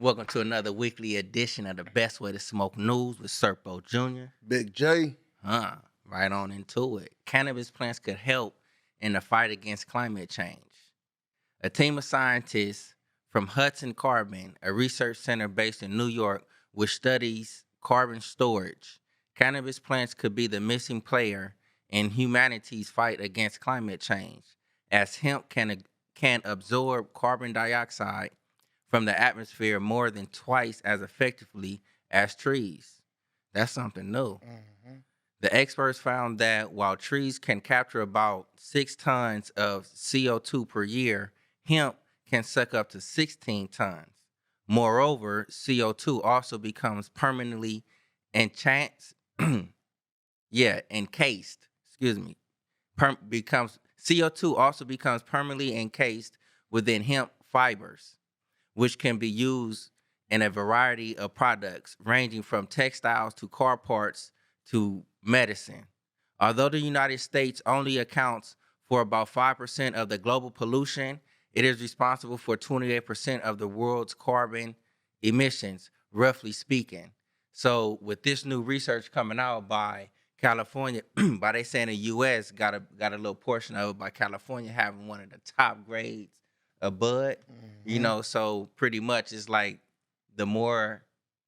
Welcome to another weekly edition of the Best Way to Smoke News with Serpo Jr. Big J. Right on into it. Cannabis plants could help in the fight against climate change. A team of scientists from Hudson Carbon, a research center based in New York, which studies carbon storage. Cannabis plants could be the missing player in humanity's fight against climate change, as hemp can absorb carbon dioxide from the atmosphere more than twice as effectively as trees. That's something new. Mm-hmm. The experts found that while trees can capture about 6 tons of CO2 per year, hemp can suck up to 16 tons. Moreover, CO2 also becomes permanently enchant, encased. Excuse me. Becomes CO2 also becomes permanently encased within hemp fibers, which can be used in a variety of products, ranging from textiles to car parts to medicine. Although the United States only accounts for about 5% of the global pollution, it is responsible for 28% of the world's carbon emissions, roughly speaking. So, with this new research coming out by California, by they saying the U.S. got a little portion of it by California having one of the top grades of bud. Mm-hmm. So pretty much it's like the more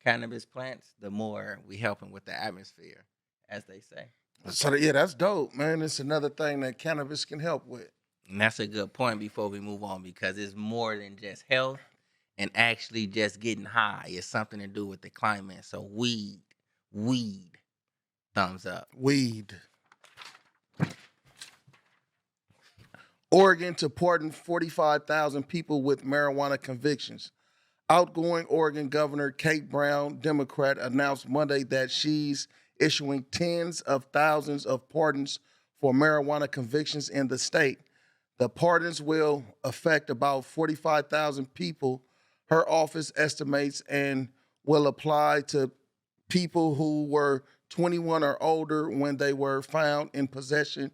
cannabis plants, the more we helping with the atmosphere, as they say. So yeah, that's dope, man. It's another thing that cannabis can help with. And that's a good point before we move on, because it's more than just health and actually just getting high. It's something to do with the climate. So weed, thumbs up. Weed. Oregon to pardon 45,000 people with marijuana convictions. Outgoing Oregon Governor Kate Brown, Democrat, announced Monday that she's issuing tens of thousands of pardons for marijuana convictions in the state. The pardons will affect about 45,000 people, her office estimates, and will apply to people who were 21 or older when they were found in possession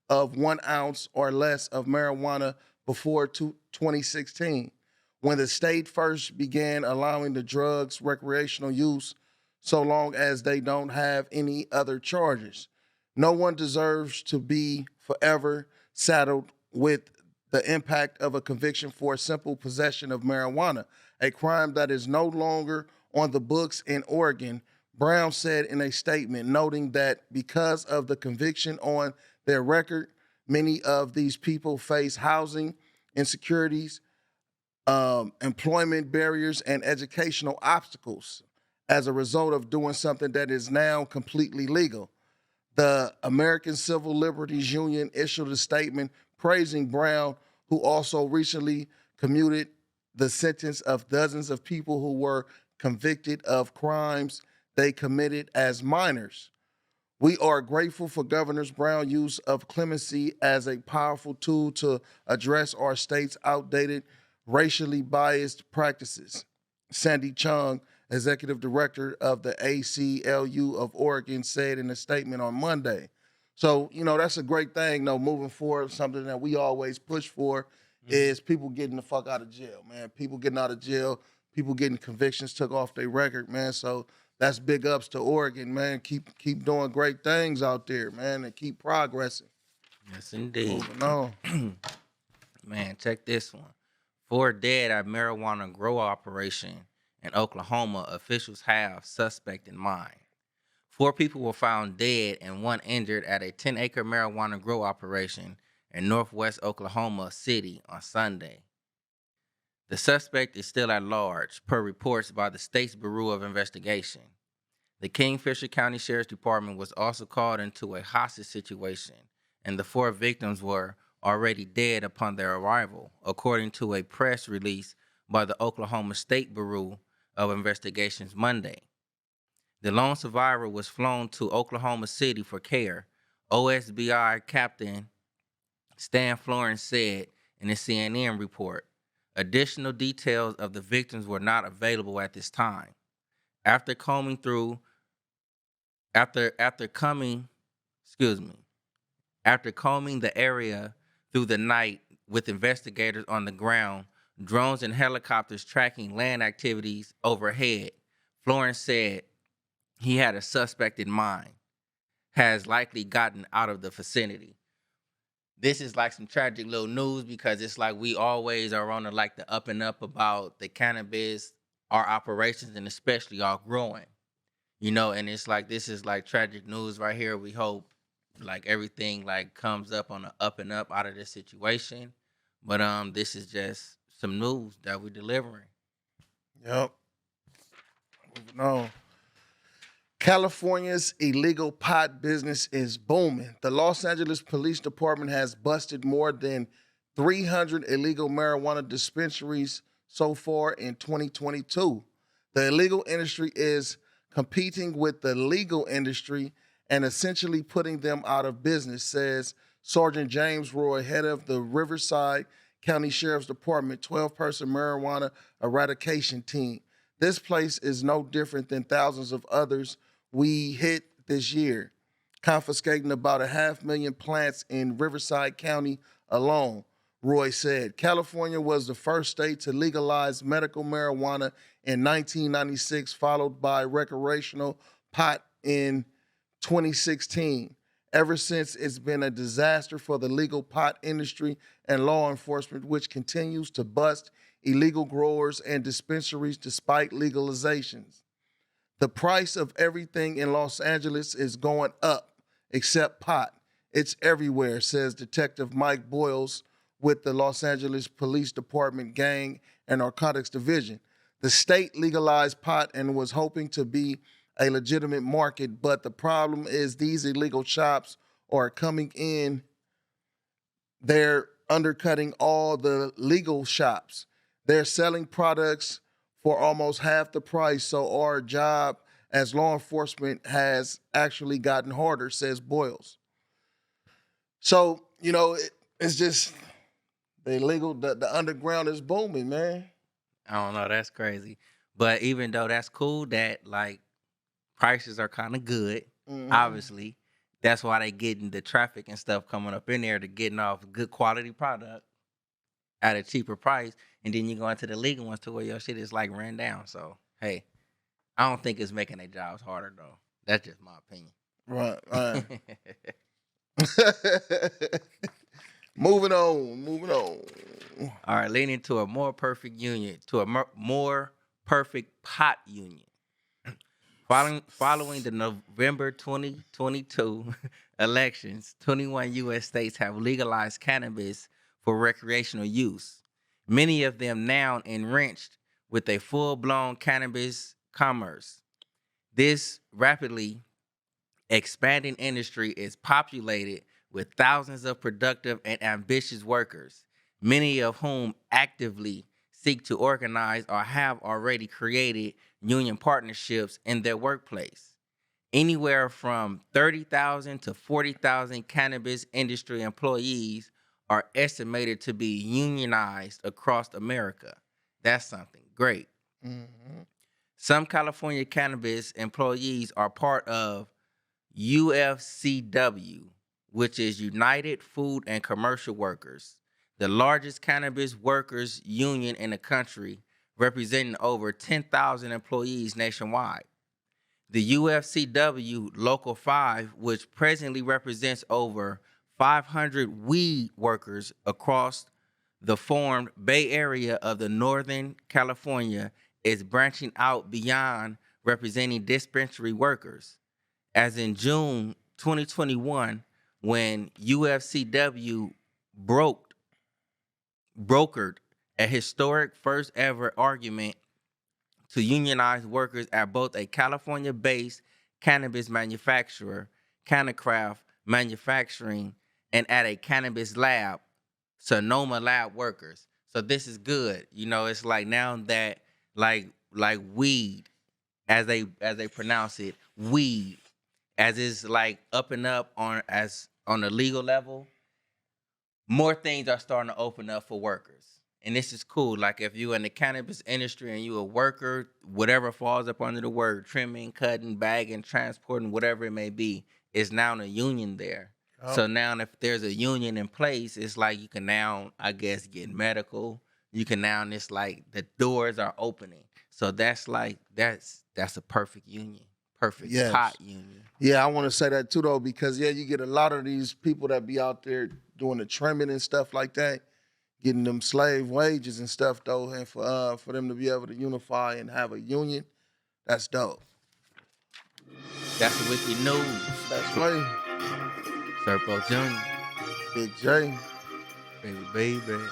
of 1 ounce or less of marijuana before 2016, when the state first began allowing the drug's recreational use, so long as they don't have any other charges. No one deserves to be forever saddled with the impact of a conviction for simple possession of marijuana, a crime that is no longer on the books in Oregon, Brown said in a statement, noting that because of the conviction on their record, many of these people face housing insecurities, employment barriers, and educational obstacles as a result of doing something that is now completely legal. The American Civil Liberties Union issued a statement praising Brown, who also recently commuted the sentence of dozens of people who were convicted of crimes they committed as minors. We are grateful for Governor Brown's use of clemency as a powerful tool to address our state's outdated, racially biased practices. Sandy Chung, executive director of the ACLU of Oregon, said in a statement on Monday. So, that's a great thing, though, moving forward. Something that we always push for is people getting the fuck out of jail, man. People getting out of jail, people getting convictions took off their record, man. So that's big ups to Oregon, man. Keep doing great things out there, man, and keep progressing. Yes, indeed. Moving on. Man, check this one. 4 dead at marijuana grow operation in Oklahoma. Officials have suspect in mind. 4 people were found dead and 1 injured at a 10-acre marijuana grow operation in northwest Oklahoma City on Sunday. The suspect is still at large, per reports by the state's Bureau of Investigation. The Kingfisher County Sheriff's Department was also called into a hostage situation, and the 4 victims were already dead upon their arrival, according to a press release by the Oklahoma State Bureau of Investigations Monday. The lone survivor was flown to Oklahoma City for care, OSBI Captain Stan Florence said in a CNN report. Additional details of the victims were not available at this time. After combing through, after coming, excuse me, after combing the area through the night with investigators on the ground, drones and helicopters tracking land activities overhead. Florence said he had a suspect in mind, has likely gotten out of the vicinity. This is like some tragic little news because it's like we always are on the up and up about the cannabis, our operations, and especially our growing. And it's like this is like tragic news right here. We hope like everything like comes up on the up and up out of this situation. But this is just some news that we're delivering. Yep. Moving on. California's illegal pot business is booming. The Los Angeles Police Department has busted more than 300 illegal marijuana dispensaries so far in 2022. The illegal industry is competing with the legal industry and essentially putting them out of business, says Sergeant James Roy, head of the Riverside County Sheriff's Department 12-person marijuana eradication team. This place is no different than thousands of others we hit this year, confiscating about 500,000 plants in Riverside County alone, Roy said. California was the first state to legalize medical marijuana in 1996, followed by recreational pot in 2016. Ever since, it's been a disaster for the legal pot industry and law enforcement, which continues to bust illegal growers and dispensaries despite legalizations. The price of everything in Los Angeles is going up, except pot. It's everywhere, says Detective Mike Boyles with the Los Angeles Police Department Gang and Narcotics Division. The state legalized pot and was hoping to be a legitimate market, but the problem is these illegal shops are coming in, they're undercutting all the legal shops. They're selling products for almost half the price, so our job as law enforcement has actually gotten harder, says Boyles. So, it's just the illegal, the underground is booming, man. I don't know, that's crazy. But even though that's cool, that like prices are kind of good, obviously. That's why they getting the traffic and stuff coming up in there to getting off good quality product at a cheaper price. And then you go into the legal ones to where your shit is like ran down. So, hey, I don't think it's making their jobs harder, though. That's just my opinion. Right. Moving on. All right, leaning to a more perfect union, to a more perfect pot union. Following the November 2022 elections, 21 U.S. states have legalized cannabis for recreational use. Many of them now enriched with a full-blown cannabis commerce. This rapidly expanding industry is populated with thousands of productive and ambitious workers, many of whom actively seek to organize or have already created union partnerships in their workplace. Anywhere from 30,000 to 40,000 cannabis industry employees are estimated to be unionized across America. That's something great. Mm-hmm. Some California cannabis employees are part of UFCW, which is United Food and Commercial Workers, the largest cannabis workers union in the country, representing over 10,000 employees nationwide. The UFCW Local 5, which presently represents over 500 weed workers across the formed Bay Area of the Northern California, is branching out beyond representing dispensary workers. As in June 2021, when UFCW brokered a historic first ever argument to unionize workers at both a California-based cannabis manufacturer, Cannacraft Manufacturing, and at a cannabis lab, Sonoma Lab workers. So this is good. It's like now that like weed, as they pronounce it, weed, as is like up and up on the legal level, more things are starting to open up for workers. And this is cool. Like if you're in the cannabis industry and you're a worker, whatever falls up under the word trimming, cutting, bagging, transporting, whatever it may be, is now a union there. Oh. So now if there's a union in place, it's like you can now, I guess, get medical. you can now, and it's like the doors are opening. So that's like that's a perfect union, perfect Yes. pot union. Yeah, I want to say that too, though, because yeah, you get a lot of these people that be out there doing the trimming and stuff like that, getting them slave wages and stuff, though, and for them to be able to unify and have a union, that's dope. That's the wicked news. That's way, Serpo Junior, Big J. baby, baby.